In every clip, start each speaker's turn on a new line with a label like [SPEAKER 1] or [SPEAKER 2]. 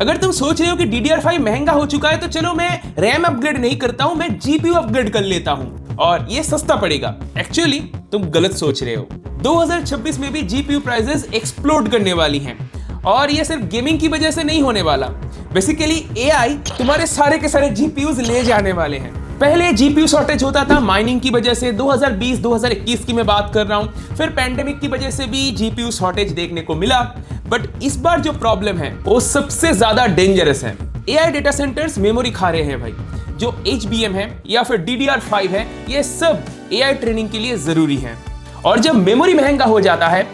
[SPEAKER 1] अगर तुम सोच रहे हो कि DDR5 महंगा हो चुका है तो चलो मैं रैम अपग्रेड नहीं करता हूं, मैं GPU अपग्रेड कर लेता हूं और ये सस्ता पड़ेगा। एक्चुअली तुम गलत सोच रहे हो। 2026 में भी GPU प्राइसेस एक्सप्लोड करने वाली हैं और ये सिर्फ गेमिंग की वजह से नहीं होने वाला। बेसिकली AI तुम्हारे सारे के सारे GPUs ले जाने वाले हैं। पहले GPU शॉर्टेज होता था माइनिंग की वजह से, 2020-2021 की मैं बात कर रहा हूं। फिर पैंडेमिक की वजह से भी GPU शॉर्टेज देखने को मिला, बट इस बार जो प्रॉब्लम है वो सबसे ज्यादा डेंजरस है। AI डेटा सेंटर्स मेमोरी खा रहे हैं भाई। जो HBM है या फिर DDR5 है, ये सब AI ट्रेनिंग के लिए जरूरी है। और जब मेमोरी महंगा हो जाता है,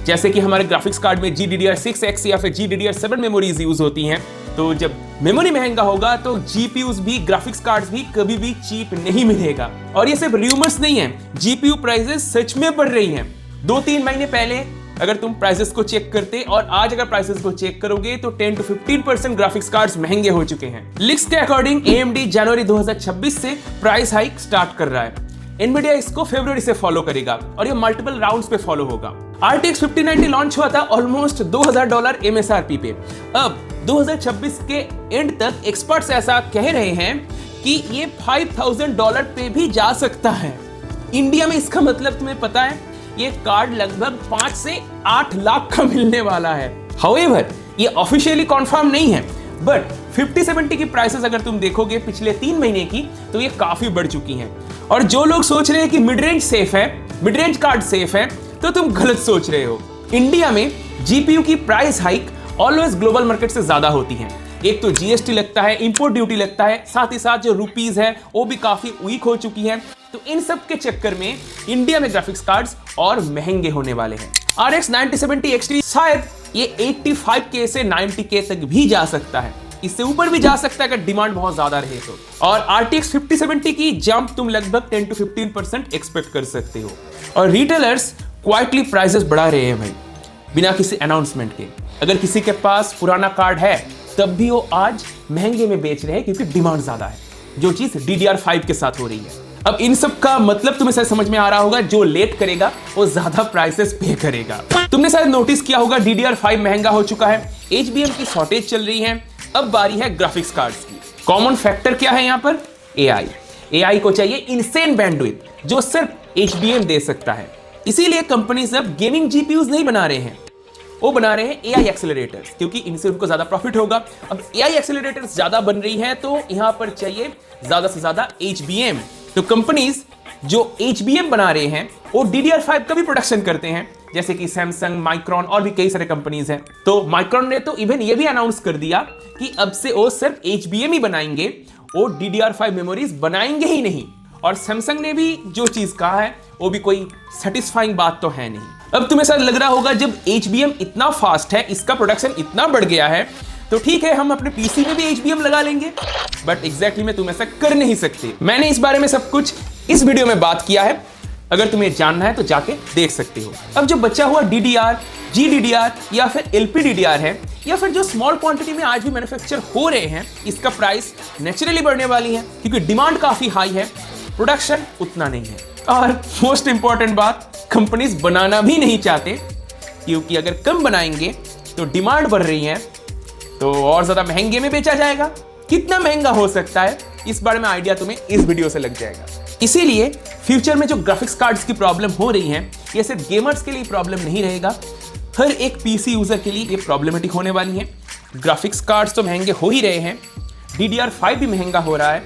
[SPEAKER 1] जैसे कि हमारे ग्राफिक्स कार्ड में GDDR6X या फिर GDDR7 मेमोरीज यूज होती हैं, तो जब मेमोरी महंगा होगा तो GPUs भी, ग्राफिक्स कार्ड्स भी कभी भी चीप नहीं मिलेगा। और ये सिर्फ रूमर्स नहीं है, GPU प्राइसेस सच में बढ़ रही हैं। 2-3 महीने पहले अगर तुम प्राइसेस को चेक करते और आज अगर प्राइसेस को चेक करोगे तो 10 to 15% ग्राफिक्स कार्ड्स महंगे हो चुके हैं। लीक्स के अकॉर्डिंग AMD जनवरी 2026 से प्राइस हाइक स्टार्ट कर रहा है। Nvidia इसको फरवरी से फॉलो करेगा और ये मल्टीपल राउंड्स पे फॉलो होगा। RTX 5090 लॉन्च हुआ था ऑलमोस्ट $2000 MSRP पे। अब 2026 के एंड तक एक्सपर्ट्स ऐसा कह रहे हैं कि ये $5000 पे भी जा सकता है। इंडिया में इसका मतलब तुम्हें पता है, ये कार्ड लगभग 5 से 8 लाख का मिलने वाला है। हाउएवर ये ऑफिशियली कंफर्म नहीं है, बट 5070 की प्राइसेस अगर तुम देखोगे पिछले 3 महीने की तो ये काफी बढ़ चुकी हैं। और जो लोग सोच रहे हैं कि मिड रेंज सेफ है, मिड रेंज कार्ड सेफ है, तो तुम गलत सोच रहे हो। इंडिया में GPU की price hike always global market से ज्यादा होती है। एक तो GST लगता है, इंपोर्ट ड्यूटी लगता है, साथ ही साथ जो रुपीज है वो भी काफी वीक हो चुकी है। तो इन सब के चक्कर में इंडिया में ग्राफिक्स कार्ड्स और महंगे होने वाले हैं। RX 9070 XT शायद ये 85K से 90K तक भी जा सकता है, इससे ऊपर भी जा सकता है अगर डिमांड बहुत ज्यादा रहे तो। और RTX 5070 की जंप तुम लगभग 10 to 15% एक्सपेक्ट कर सकते हो। और रिटेलर्स क्वाइटली प्राइसेस बढ़ा रहे हैं भाई, बिना किसी अनाउंसमेंट के। अगर किसी के पास पुराना कार्ड है तब भी वो आज महंगे में बेच रहे हैं क्योंकि डिमांड ज्यादा है, जो चीज DDR5 के साथ हो रही है। अब इन सब का मतलब तुम्हें शायद समझ में आ रहा होगा, जो लेट करेगा वो ज्यादा प्राइसेस पे करेगा। तुमने शायद नोटिस किया होगा DDR5 महंगा हो चुका है, HBM की शॉर्टेज चल रही है, अब बारी है ग्राफिक्स कार्ड्स की। कॉमन फैक्टर क्या है यहाँ पर? AI को चाहिए इनसेन बैंडविड्थ जो सिर्फ HBM दे सकता है। इसीलिए कंपनीज अब गेमिंग GPUs नहीं बना रहे हैं, वो बना रहे हैं AI एक्सेलरेटर्स, क्योंकि इनसे उनको ज्यादा प्रॉफिट होगा। अब AI एक्सेलरेटर्स ज्यादा बन रही है तो यहाँ पर चाहिए ज्यादा से ज्यादा HBM। तो कंपनीज जो HBM बना रहे हैं वो DDR5 का भी प्रोडक्शन करते हैं, जैसे कि सैमसंग, माइक्रॉन और भी कई सारे कंपनीज हैं। तो माइक्रॉन ने तो इवन ये भी अनाउंस कर दिया कि अब से वो सिर्फ HBM ही बनाएंगे, वो DDR5 मेमोरीज बनाएंगे ही नहीं। और सैमसंग ने भी जो चीज कहा है वो भी कोई सेटिस्फाइंग बात तो है नहीं। अब तुम्हें शायद लग रहा होगा जब HBM इतना फास्ट है, इसका प्रोडक्शन इतना बढ़ गया है, तो ठीक है हम अपने PC में भी HBM लगा लेंगे, बट एग्जैक्टली में तुम ऐसा कर नहीं सकते। मैंने इस बारे में सब कुछ इस वीडियो में बात किया है, अगर तुम्हें जानना है तो जाके देख सकते हो। अब जो बचा हुआ DDR, GDDR या फिर LPDDR है, या फिर जो स्मॉल क्वांटिटी में आज भी मैन्युफैक्चर हो रहे हैं, इसका प्राइस नेचुरली बढ़ने वाली है क्योंकि डिमांड काफी हाई है, प्रोडक्शन उतना नहीं है। और मोस्ट इंपॉर्टेंट बात, कंपनीज बनाना भी नहीं चाहते, क्योंकि अगर कम बनाएंगे तो डिमांड बढ़ रही है तो और ज्यादा महंगे में बेचा जाएगा। कितना महंगा हो सकता है इस बारे में आइडिया तुम्हें इस वीडियो से लग जाएगा। इसीलिए फ्यूचर में जो ग्राफिक्स कार्ड्स की प्रॉब्लम हो रही है, ये सिर्फ गेमर्स के लिए प्रॉब्लम नहीं रहेगा, हर एक PC यूजर के लिए ये प्रॉब्लमेटिक होने वाली है। ग्राफिक्स कार्ड्स तो महंगे हो ही रहे हैं, DDR5 भी महंगा हो रहा है,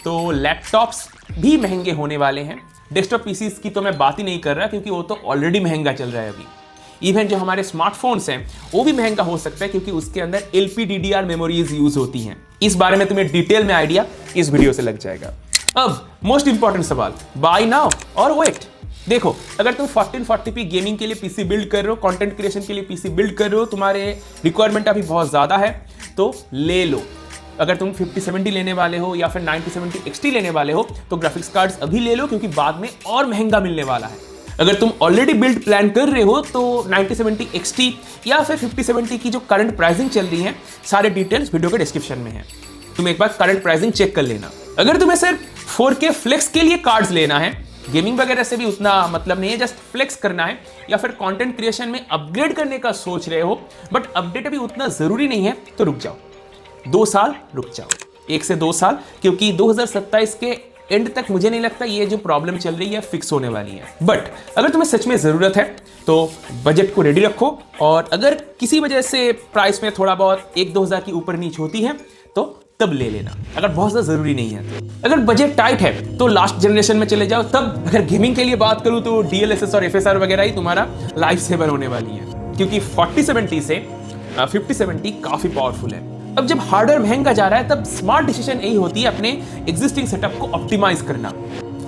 [SPEAKER 1] तो लैपटॉप्स भी महंगे होने वाले हैं। डेस्कटॉप PCs की तो मैं बात ही नहीं कर रहा क्योंकि वो तो ऑलरेडी महंगा चल रहा है अभी। इवन जो हमारे स्मार्टफोन्स हैं वो भी महंगा हो सकता है क्योंकि उसके अंदर LPDDR मेमोरीज यूज होती हैं। इस बारे में तुम्हें डिटेल में आइडिया इस वीडियो से लग जाएगा। अब मोस्ट इंपॉर्टेंट सवाल, बाय नाउ और वेट। देखो, अगर तुम 1440p गेमिंग के लिए PC बिल्ड कर रहे हो, कंटेंट क्रिएशन के लिए PC बिल्ड कर रहे हो, तुम्हारे रिक्वायरमेंट अभी बहुत ज्यादा है तो ले लो। अगर तुम 5070 लेने वाले हो या फिर 9070 XT लेने वाले हो तो ग्राफिक्स कार्ड्स अभी ले लो क्योंकि बाद में और महंगा मिलने वाला है। अगर तुम ऑलरेडी बिल्ड प्लान कर रहे हो तो 9070 XT या फिर 5070 की जो करंट प्राइसिंग चल रही है, सारे डिटेल्स वीडियो के डिस्क्रिप्शन में है, तुम एक बार करंट प्राइसिंग चेक कर लेना। अगर तुम्हें सिर्फ 4K फ्लेक्स के लिए कार्ड्स लेना है, गेमिंग वगैरह से भी उतना मतलब नहीं है, जस्ट फ्लेक्स करना है, या फिर कंटेंट क्रिएशन में अपग्रेड करने का सोच रहे हो बट अपडेट अभी उतना जरूरी नहीं है, तो रुक जाओ। 2 साल रुक जाओ, 1 से 2 साल, क्योंकि 2027 के एंड तक मुझे नहीं लगता ये जो प्रॉब्लम चल रही है फिक्स होने वाली है। बट अगर तुम्हें सच में ज़रूरत है तो बजट को रेडी रखो, और अगर किसी वजह से प्राइस में थोड़ा बहुत 1-2 हज़ार की ऊपर नीच होती है तो तब ले लेना, अगर बहुत ज़्यादा ज़रूरी नहीं है तो। अगर बजट टाइट है तो लास्ट जनरेशन में चले जाओ, तब अगर गेमिंग के लिए बात करूँ तो DLSS और FSR वगैरह ही तुम्हारा लाइफ सेवर होने वाली है, क्योंकि 4070 से 5070 काफ़ी पावरफुल है। अब जब हार्डवेयर महंगा जा रहा है तब स्मार्ट डिसीजन यही होती है अपने एग्जिस्टिंग सेटअप को ऑप्टिमाइज करना।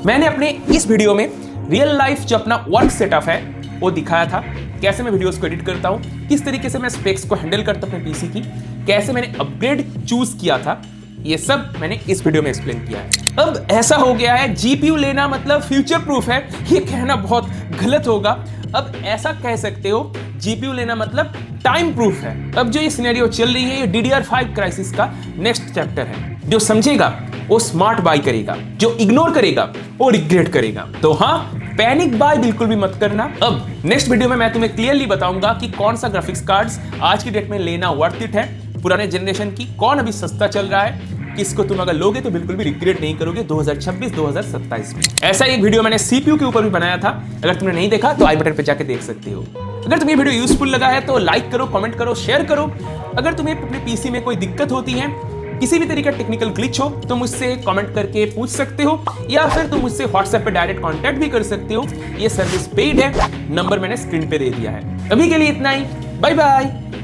[SPEAKER 1] मैंने अपने इस वीडियो में रियल लाइफ जो अपना वर्क सेटअप है वो दिखाया था, कैसे मैं वीडियोस को एडिट करता हूँ, किस तरीके से मैं स्पेक्स को हैंडल करता हूँ अपने पीसी की, कैसे मैंने अपग्रेड चूज किया था, ये सब मैंने इस वीडियो में एक्सप्लेन किया है। अब ऐसा हो गया है जीपीयू लेना मतलब फ्यूचर प्रूफ है, ये कहना बहुत गलत होगा। अब ऐसा कह सकते हो जीपीयू लेना मतलब टाइम प्रूफ है। अब जो ये सिनेरियो चल रही है ये DDR5 क्राइसिस का नेक्स्ट चैप्टर है। जो समझेगा वो स्मार्ट बाय करेगा, जो इग्नोर करेगा वो रिग्रेट करेगा। तो हाँ, पैनिक बाय बिल्कुल भी मत करना। अब नेक्स्ट वीडियो में मैं तुम्हें क्लियरली बताऊंगा कि कौन सा ग्राफिक्स कार्ड्स आज की डेट में लेना वर्थ इट है, पुराने जनरेशन की कौन अभी सस्ता चल रहा है, किसको तुम अगर लोगे तो बिल्कुल भी रिग्रेट नहीं करोगे 2026-2027 में। ऐसा एक वीडियो मैंने सीपीयू के ऊपर भी बनाया था, अगर तुमने नहीं देखा तो आई बटन पे जाके देख सकते हो। अगर तुम्हें वीडियो यूजफुल लगा है तो लाइक करो, कमेंट करो, शेयर करो। अगर तुम्हें अपने पीसी में कोई दिक्कत होती है, किसी भी तरीके का टेक्निकल ग्लिच हो तो मुझसे कमेंट करके पूछ सकते हो, या फिर तुम मुझसे व्हाट्सएप पे डायरेक्ट कांटेक्ट भी कर सकते हो। ये सर्विस पेड है, नंबर मैंने स्क्रीन पे दे दिया है। अभी के लिए इतना ही, बाय बाय।